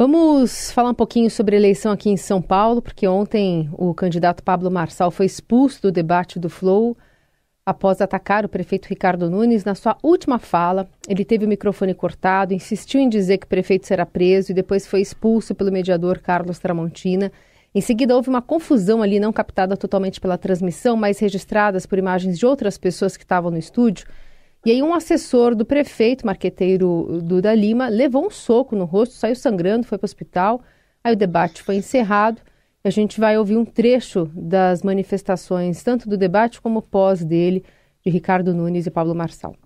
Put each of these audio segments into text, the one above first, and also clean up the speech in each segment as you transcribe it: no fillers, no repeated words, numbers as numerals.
Vamos falar um pouquinho sobre a eleição aqui em São Paulo, porque ontem o candidato Pablo Marçal foi expulso do debate do Flow após atacar o prefeito Ricardo Nunes. Na sua última fala, ele teve o microfone cortado, insistiu em dizer que o prefeito será preso e depois foi expulso pelo mediador Carlos Tramontina. Em seguida, houve uma confusão ali, não captada totalmente pela transmissão, mas registradas por imagens de outras pessoas que estavam no estúdio. E aí um assessor do prefeito, marqueteiro Duda Lima, levou um soco no rosto, saiu sangrando, foi para o hospital. Aí o debate foi encerrado. E a gente vai ouvir um trecho das manifestações, tanto do debate como pós dele, de Ricardo Nunes e Pablo Marçal.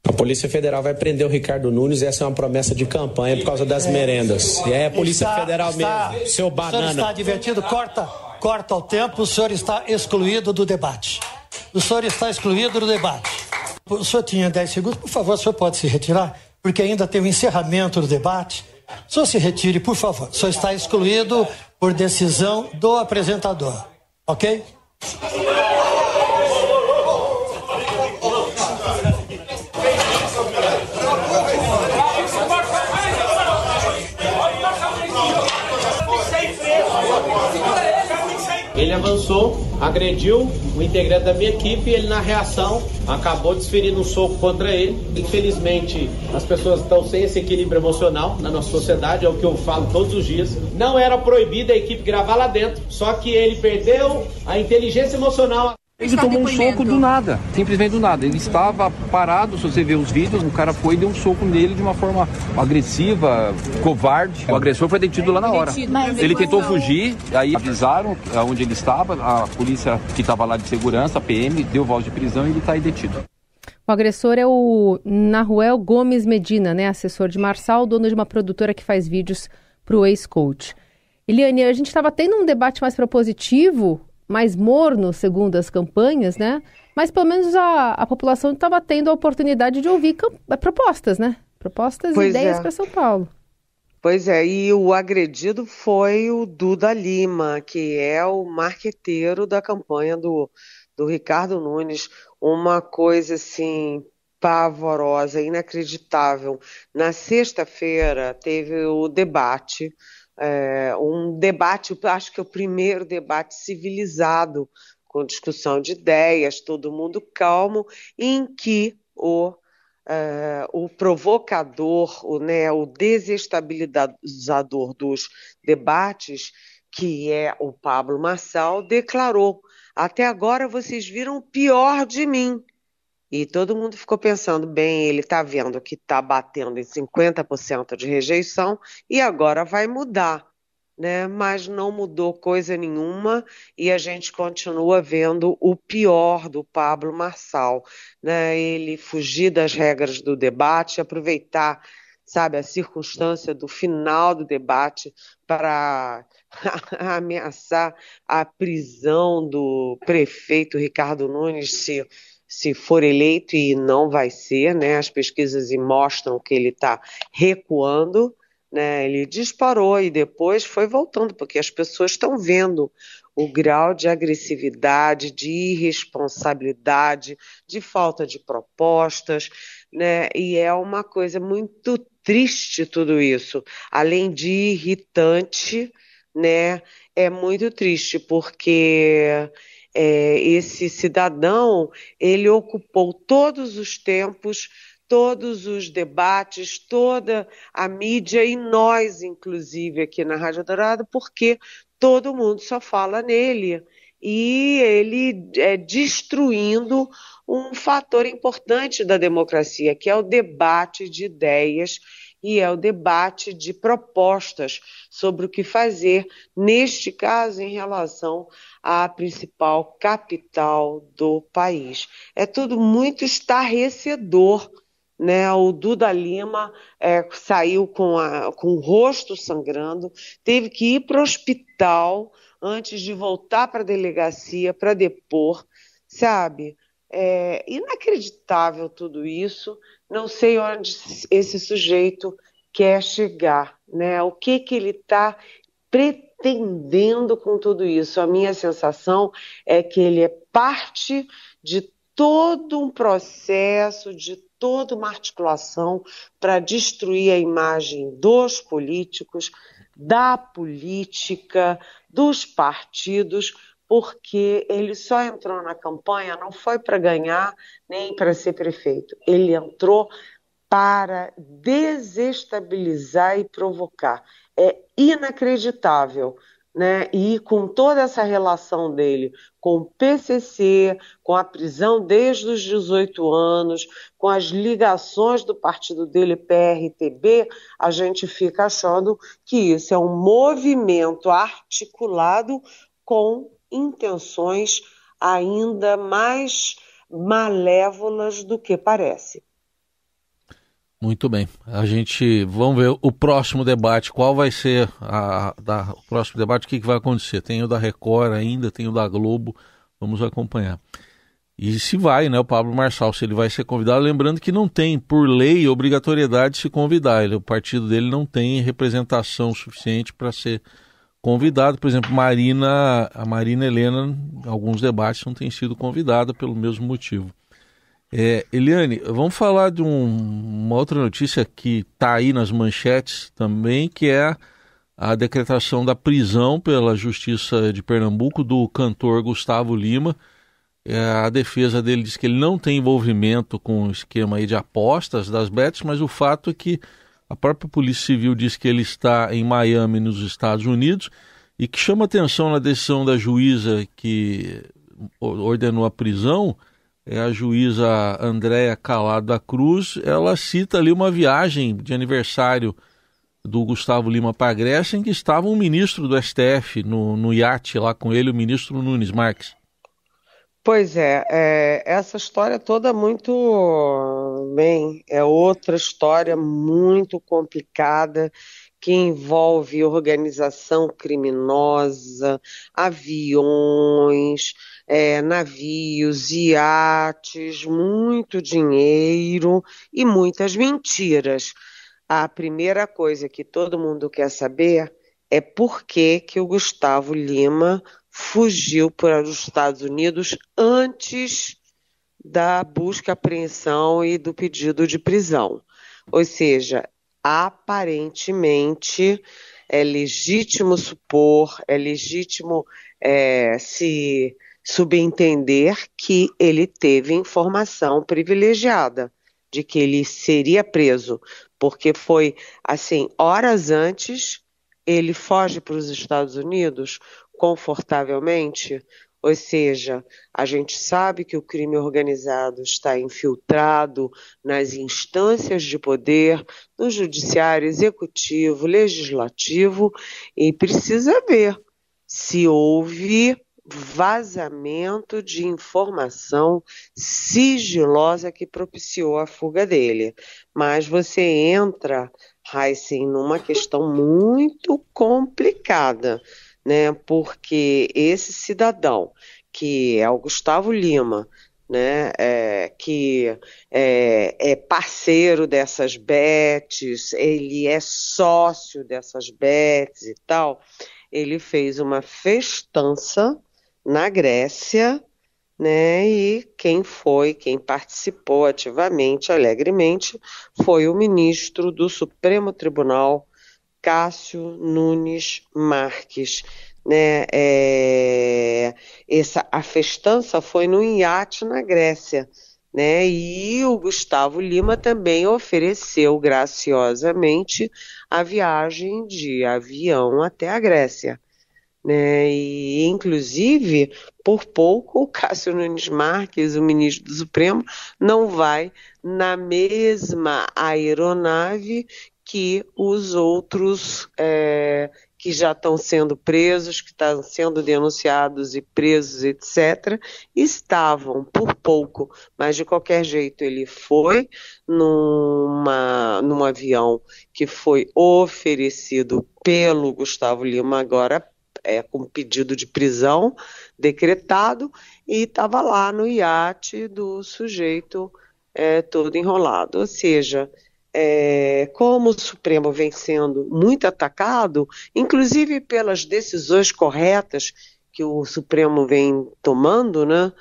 A Polícia Federal vai prender o Ricardo Nunes, essa é uma promessa de campanha por causa das merendas. E é a Polícia Federal mesmo, seu banana. O senhor está advertido, corta o tempo, o senhor está excluído do debate. O senhor está excluído do debate. O senhor tinha 10 segundos, por favor, o senhor pode se retirar, porque ainda tem o encerramento do debate. O senhor se retire, por favor. O senhor está excluído por decisão do apresentador, ok? Ele avançou, agrediu o integrante da minha equipe e ele, na reação, acabou desferindo um soco contra ele. Infelizmente, as pessoas estão sem esse equilíbrio emocional na nossa sociedade, é o que eu falo todos os dias. Não era proibido a equipe gravar lá dentro, só que ele perdeu a inteligência emocional. Ele tomou um soco do nada, simplesmente do nada. Ele estava parado, se você ver os vídeos, o cara foi e deu um soco nele de uma forma agressiva, covarde. O agressor foi detido lá na hora. Ele tentou fugir, aí avisaram onde ele estava, a polícia que estava lá de segurança, a PM, deu voz de prisão e ele está aí detido. O agressor é o Naruel Gomes Medina, né, assessor de Marçal, dono de uma produtora que faz vídeos para o ex-coach. Eliane, a gente estava tendo um debate mais propositivo, mais morno, segundo as campanhas, né? Mas pelo menos a população estava tendo a oportunidade de ouvir propostas, né? Propostas e ideias para São Paulo. Pois é, e o agredido foi o Duda Lima, que é o marqueteiro da campanha do Ricardo Nunes. Uma coisa, assim, pavorosa, inacreditável. Na sexta-feira teve o debate, um debate, acho que é o primeiro debate civilizado, com discussão de ideias, todo mundo calmo, em que o provocador, o desestabilizador dos debates, que é o Pablo Marçal, declarou: até agora vocês viram o pior de mim. E todo mundo ficou pensando, bem, ele está vendo que está batendo em 50% de rejeição e agora vai mudar, né? Mas não mudou coisa nenhuma e a gente continua vendo o pior do Pablo Marçal, né? Ele fugir das regras do debate, aproveitar, sabe, a circunstância do final do debate para ameaçar a prisão do prefeito Ricardo Nunes se for eleito, e não vai ser, né? As pesquisas mostram que ele está recuando, né? Ele disparou e depois foi voltando, porque as pessoas estão vendo o grau de agressividade, de irresponsabilidade, de falta de propostas, né? E é uma coisa muito triste tudo isso, além de irritante, né? É muito triste porque esse cidadão, ele ocupou todos os tempos, todos os debates, toda a mídia e nós, inclusive, aqui na Rádio Dourado, porque todo mundo só fala nele. E ele destruindo um fator importante da democracia, que é o debate de ideias e é o debate de propostas sobre o que fazer, neste caso, em relação à principal capital do país. É tudo muito estarrecedor, né? O Duda Lima saiu com o rosto sangrando, teve que ir para o hospital antes de voltar para a delegacia para depor, sabe? É inacreditável tudo isso. Não sei onde esse sujeito quer chegar, né? O que ele está pretendendo com tudo isso? A minha sensação é que ele é parte de todo um processo, de toda uma articulação para destruir a imagem dos políticos, da política, dos partidos, porque ele só entrou na campanha, não foi para ganhar nem para ser prefeito, ele entrou para desestabilizar e provocar. É inacreditável, né? E com toda essa relação dele com o PCC, com a prisão desde os 18 anos, com as ligações do partido dele, PRTB, a gente fica achando que isso é um movimento articulado com intenções ainda mais malévolas do que parece. Muito bem. Vamos ver o próximo debate. Qual vai ser o próximo debate? O que vai acontecer? Tem o da Record ainda, tem o da Globo. Vamos acompanhar. E se vai, né, o Pablo Marçal, se ele vai ser convidado. Lembrando que não tem, por lei, obrigatoriedade de se convidar. O partido dele não tem representação suficiente para ser convidado. Por exemplo, a Marina Helena, em alguns debates, não tem sido convidada pelo mesmo motivo. Eliane, vamos falar de uma outra notícia que está aí nas manchetes também, que é a decretação da prisão pela Justiça de Pernambuco do cantor Gustavo Lima. A defesa dele diz que ele não tem envolvimento com o esquema aí de apostas das bets, mas o fato é que a própria Polícia Civil diz que ele está em Miami, nos Estados Unidos, e que chama atenção na decisão da juíza que ordenou a prisão, é a juíza Andréa Calado da Cruz. Ela cita ali uma viagem de aniversário do Gustavo Lima para a Grécia, em que estava um ministro do STF no iate lá com ele, o ministro Nunes Marques. Pois essa história toda muito bem, é outra história muito complicada que envolve organização criminosa, aviões, navios, iates, muito dinheiro e muitas mentiras. A primeira coisa que todo mundo quer saber é por que o Gustavo Lima fugiu para os Estados Unidos antes da busca, apreensão e do pedido de prisão. Ou seja, aparentemente é legítimo supor, é legítimo se subentender que ele teve informação privilegiada de que ele seria preso, porque foi assim, horas antes ele foge para os Estados Unidos confortavelmente, ou seja, a gente sabe que o crime organizado está infiltrado nas instâncias de poder, no judiciário, executivo, legislativo, e precisa ver se houve vazamento de informação sigilosa que propiciou a fuga dele. Mas você entra, Heisen, numa questão muito complicada, né? Porque esse cidadão, que é o Gustavo Lima, né? Que é parceiro dessas bets, ele é sócio dessas bets e tal, ele fez uma festança na Grécia, né? E quem participou ativamente, alegremente, foi o ministro do Supremo Tribunal, Cássio Nunes Marques, né? A festança foi no iate na Grécia, né? E o Gustavo Lima também ofereceu graciosamente a viagem de avião até a Grécia, né? E inclusive, por pouco, o Cássio Nunes Marques, o ministro do Supremo, não vai na mesma aeronave que os outros que já estão sendo presos, que estão sendo denunciados e presos, etc., estavam por pouco, mas de qualquer jeito ele foi num avião que foi oferecido pelo Gustavo Lima, agora com pedido de prisão decretado, e estava lá no iate do sujeito todo enrolado. Ou seja, como o Supremo vem sendo muito atacado, inclusive pelas decisões corretas que o Supremo vem tomando, né?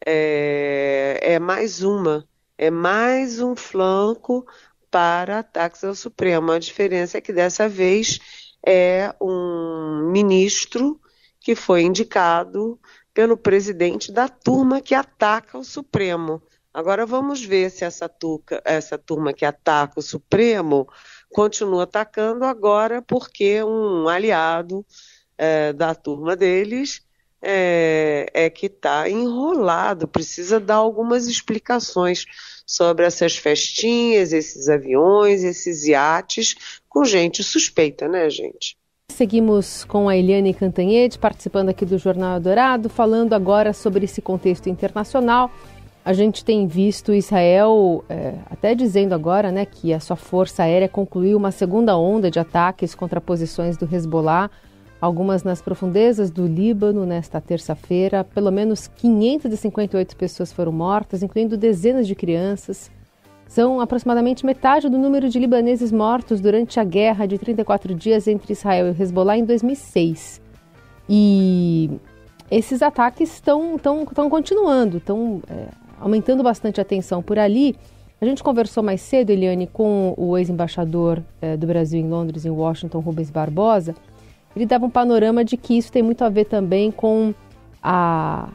É mais uma É mais um flanco para ataques ao Supremo. A diferença é que dessa vez é um ministro que foi indicado pelo presidente da turma que ataca o Supremo. Agora vamos ver se essa turma que ataca o Supremo continua atacando agora porque um aliado da turma deles que está enrolado, precisa dar algumas explicações sobre essas festinhas, esses aviões, esses iates, com gente suspeita, né, gente? Seguimos com a Eliane Cantanhede, participando aqui do Jornal Eldorado, falando agora sobre esse contexto internacional. A gente tem visto Israel até dizendo agora, né, que a sua força aérea concluiu uma segunda onda de ataques contra posições do Hezbollah, algumas nas profundezas do Líbano nesta terça-feira. Pelo menos 558 pessoas foram mortas, incluindo dezenas de crianças. São aproximadamente metade do número de libaneses mortos durante a guerra de 34 dias entre Israel e o Hezbollah em 2006. E esses ataques estão continuando, estão aumentando bastante a tensão por ali. A gente conversou mais cedo, Eliane, com o ex-embaixador do Brasil em Londres, em Washington, Rubens Barbosa. Ele dava um panorama de que isso tem muito a ver também com a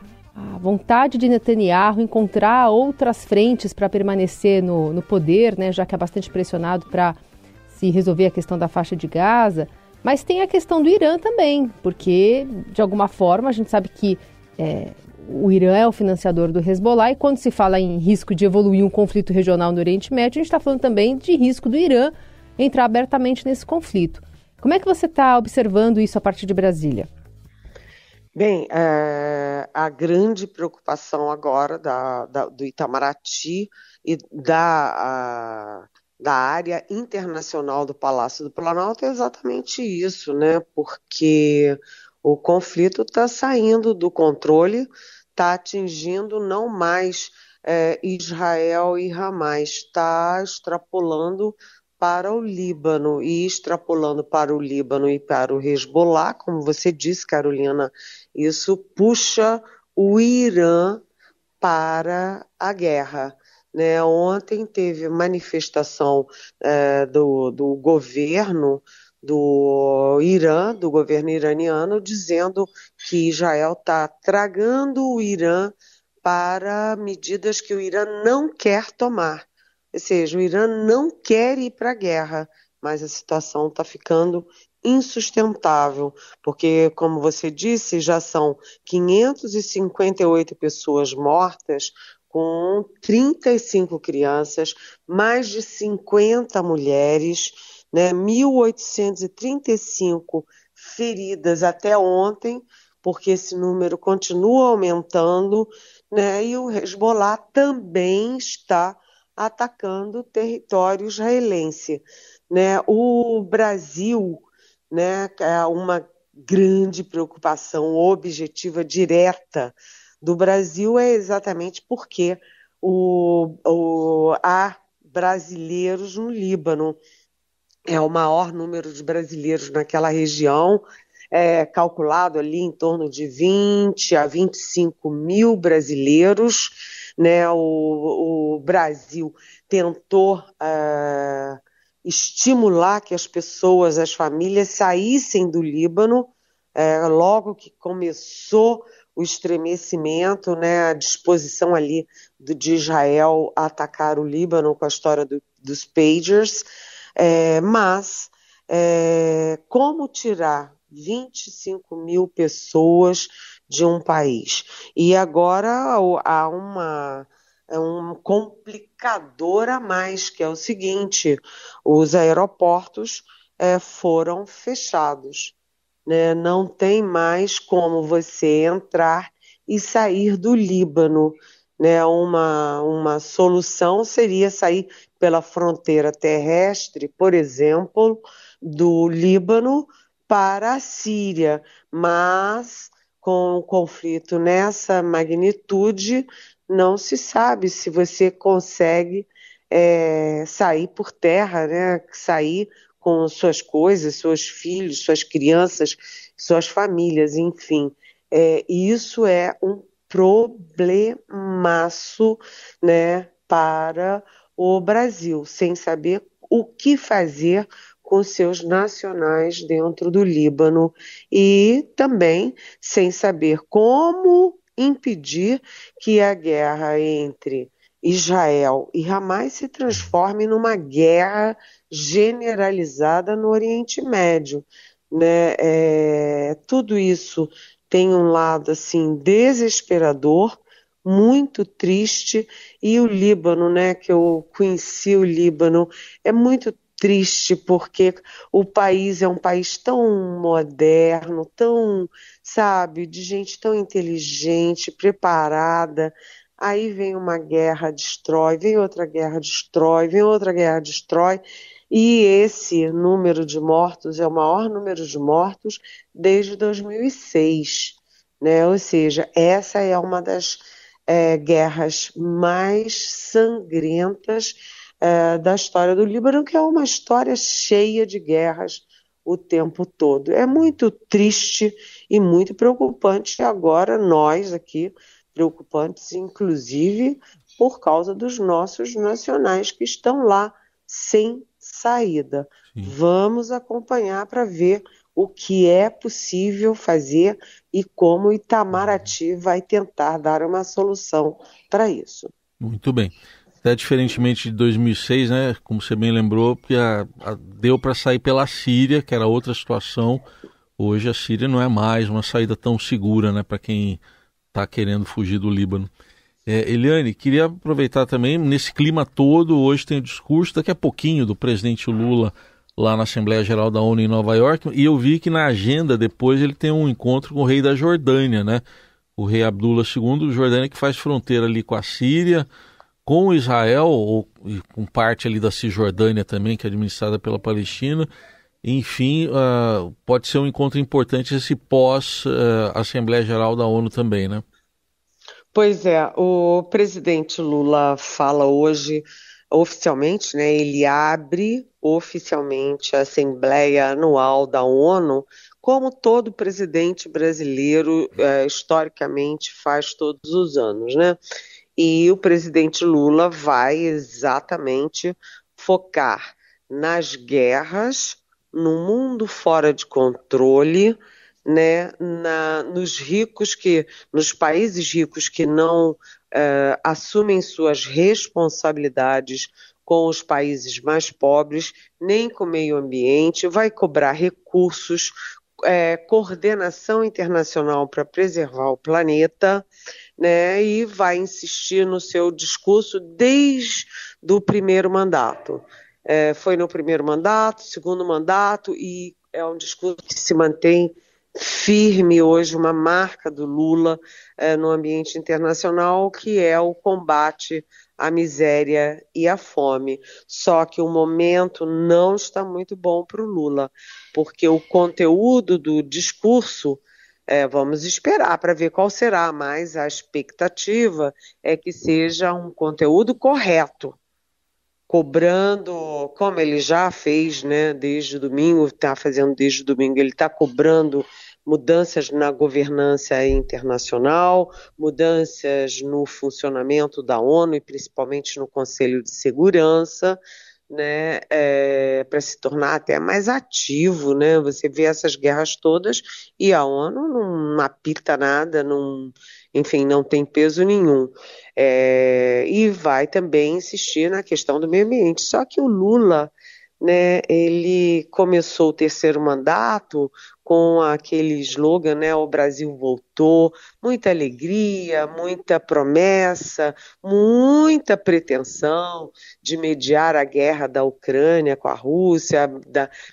vontade de Netanyahu encontrar outras frentes para permanecer no poder, né, já que é bastante pressionado para se resolver a questão da faixa de Gaza. Mas tem a questão do Irã também, porque, de alguma forma, a gente sabe que o Irã é o financiador do Hezbollah, e quando se fala em risco de evoluir um conflito regional no Oriente Médio, a gente está falando também de risco do Irã entrar abertamente nesse conflito. Como é que você está observando isso a partir de Brasília? Bem, a grande preocupação agora do Itamaraty e da área internacional do Palácio do Planalto é exatamente isso, né? Porque o conflito está saindo do controle, está atingindo não mais Israel e Hamas, está extrapolando para o Líbano, e extrapolando para o Líbano e para o Hezbollah, como você disse, Carolina, isso puxa o Irã para a guerra, né? Ontem teve manifestação do governo do Irã, do governo iraniano, dizendo que Israel está tragando o Irã para medidas que o Irã não quer tomar. Ou seja, o Irã não quer ir para a guerra, mas a situação está ficando insustentável, porque, como você disse, já são 558 pessoas mortas, com 35 crianças, mais de 50 mulheres, né, 1.835 feridas até ontem, porque esse número continua aumentando, né, e o Hezbollah também está atacando o território israelense, né? O Brasil, né, é uma grande preocupação objetiva direta do Brasil é exatamente porque há brasileiros no Líbano. É o maior número de brasileiros naquela região, calculado ali em torno de 20 a 25 mil brasileiros, né? O Brasil tentou estimular que as pessoas, as famílias saíssem do Líbano, logo que começou o estremecimento, né, a disposição ali de Israel a atacar o Líbano com a história dos pagers, mas como tirar 25 mil pessoas de um país? E agora há um complicador a mais, que é o seguinte: os aeroportos foram fechados, né? Não tem mais como você entrar e sair do Líbano, né? Uma solução seria sair pela fronteira terrestre, por exemplo, do Líbano para a Síria, mas com o conflito nessa magnitude, não se sabe se você consegue sair por terra, né? Sair com suas coisas, seus filhos, suas crianças, suas famílias, enfim. Isso é um problemaço, né, para o Brasil, sem saber o que fazer com seus nacionais dentro do Líbano e também sem saber como impedir que a guerra entre Israel e Hamas se transforme numa guerra generalizada no Oriente Médio, né? Tudo isso tem um lado assim desesperador, muito triste, e o Líbano, né, que eu conheci o Líbano, é muito triste porque o país é um país tão moderno, tão, sabe, de gente tão inteligente, preparada. Aí vem uma guerra, destrói, vem outra guerra, destrói, vem outra guerra, destrói. E esse número de mortos é o maior número de mortos desde 2006, né? Ou seja, essa é uma das guerras mais sangrentas da história do Líbano, que é uma história cheia de guerras o tempo todo. É muito triste e muito preocupante agora nós aqui, preocupantes inclusive por causa dos nossos nacionais que estão lá sem saída. Sim. Vamos acompanhar para ver o que é possível fazer e como Itamaraty vai tentar dar uma solução para isso. Muito bem. Até diferentemente de 2006, né, como você bem lembrou, porque deu para sair pela Síria, que era outra situação. Hoje a Síria não é mais uma saída tão segura, né, para quem está querendo fugir do Líbano. Eliane, queria aproveitar também, nesse clima todo, hoje tem o discurso, daqui a pouquinho, do presidente Lula lá na Assembleia Geral da ONU em Nova York, e eu vi que na agenda depois ele tem um encontro com o rei da Jordânia, né, o rei Abdullah II, Jordânia, que faz fronteira ali com a Síria, com Israel, e com parte ali da Cisjordânia também, que é administrada pela Palestina. Enfim, pode ser um encontro importante esse pós-Assembleia Geral da ONU também, né? Pois é, o presidente Lula fala hoje oficialmente, né? Ele abre oficialmente a Assembleia Anual da ONU, como todo presidente brasileiro historicamente faz todos os anos, né? E o presidente Lula vai exatamente focar nas guerras, no mundo fora de controle, né, nos países ricos que não assumem suas responsabilidades com os países mais pobres, nem com o meio ambiente, vai cobrar recursos, coordenação internacional para preservar o planeta, né, e vai insistir no seu discurso desde o primeiro mandato. Foi no primeiro mandato, segundo mandato, e é um discurso que se mantém firme hoje, uma marca do Lula no ambiente internacional, que é o combate à miséria e à fome. Só que o momento não está muito bom para o Lula, porque o conteúdo do discurso, vamos esperar para ver qual será, mas a expectativa é que seja um conteúdo correto, cobrando, como ele já fez, né, desde domingo, está fazendo desde domingo, ele está cobrando mudanças na governança internacional, mudanças no funcionamento da ONU e principalmente no Conselho de Segurança, né, para se tornar até mais ativo, né? Você vê essas guerras todas e a ONU não apita nada, enfim, não tem peso nenhum. E vai também insistir na questão do meio ambiente. Só que o Lula, né, ele começou o terceiro mandato com aquele slogan, né, o Brasil voltou, muita alegria, muita promessa, muita pretensão de mediar a guerra da Ucrânia com a Rússia,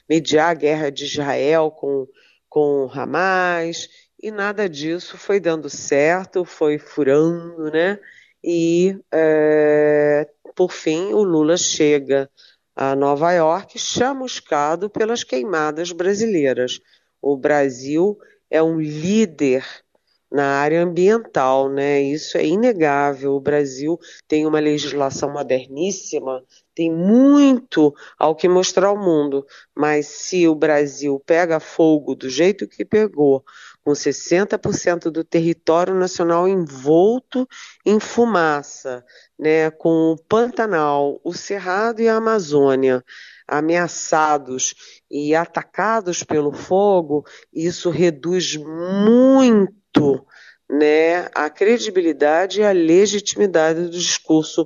mediar a guerra de Israel com Hamas, e nada disso foi dando certo, foi furando, né, e por fim o Lula chega a Nova York, chamuscado pelas queimadas brasileiras. O Brasil é um líder na área ambiental, né? Isso é inegável. O Brasil tem uma legislação moderníssima, tem muito ao que mostrar ao mundo, mas se o Brasil pega fogo do jeito que pegou, com 60% do território nacional envolto em fumaça, né, com o Pantanal, o Cerrado e a Amazônia ameaçados e atacados pelo fogo, isso reduz muito, né, a credibilidade e a legitimidade do discurso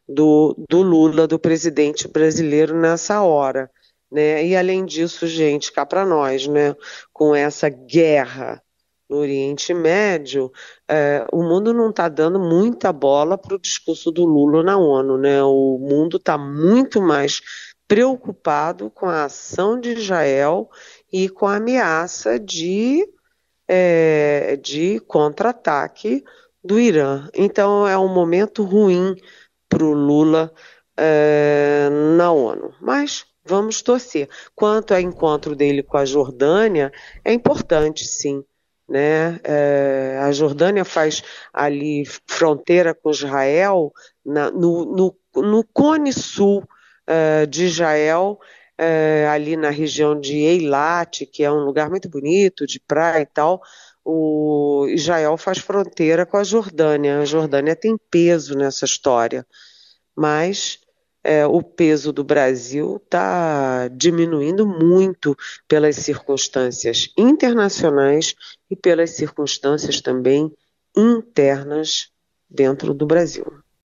do Lula, do presidente brasileiro nessa hora, né? E além disso, gente, cá para nós, né, com essa guerra no Oriente Médio, o mundo não está dando muita bola para o discurso do Lula na ONU, né? O mundo está muito mais preocupado com a ação de Israel e com a ameaça de contra-ataque do Irã. Então é um momento ruim para o Lula na ONU. Mas vamos torcer. Quanto ao encontro dele com a Jordânia, é importante, sim. Né? A Jordânia faz ali fronteira com Israel, no Cone Sul de Israel, ali na região de Eilat, que é um lugar muito bonito, de praia e tal. O Israel faz fronteira com a Jordânia. A Jordânia tem peso nessa história, mas o peso do Brasil está diminuindo muito pelas circunstâncias internacionais e pelas circunstâncias também internas dentro do Brasil.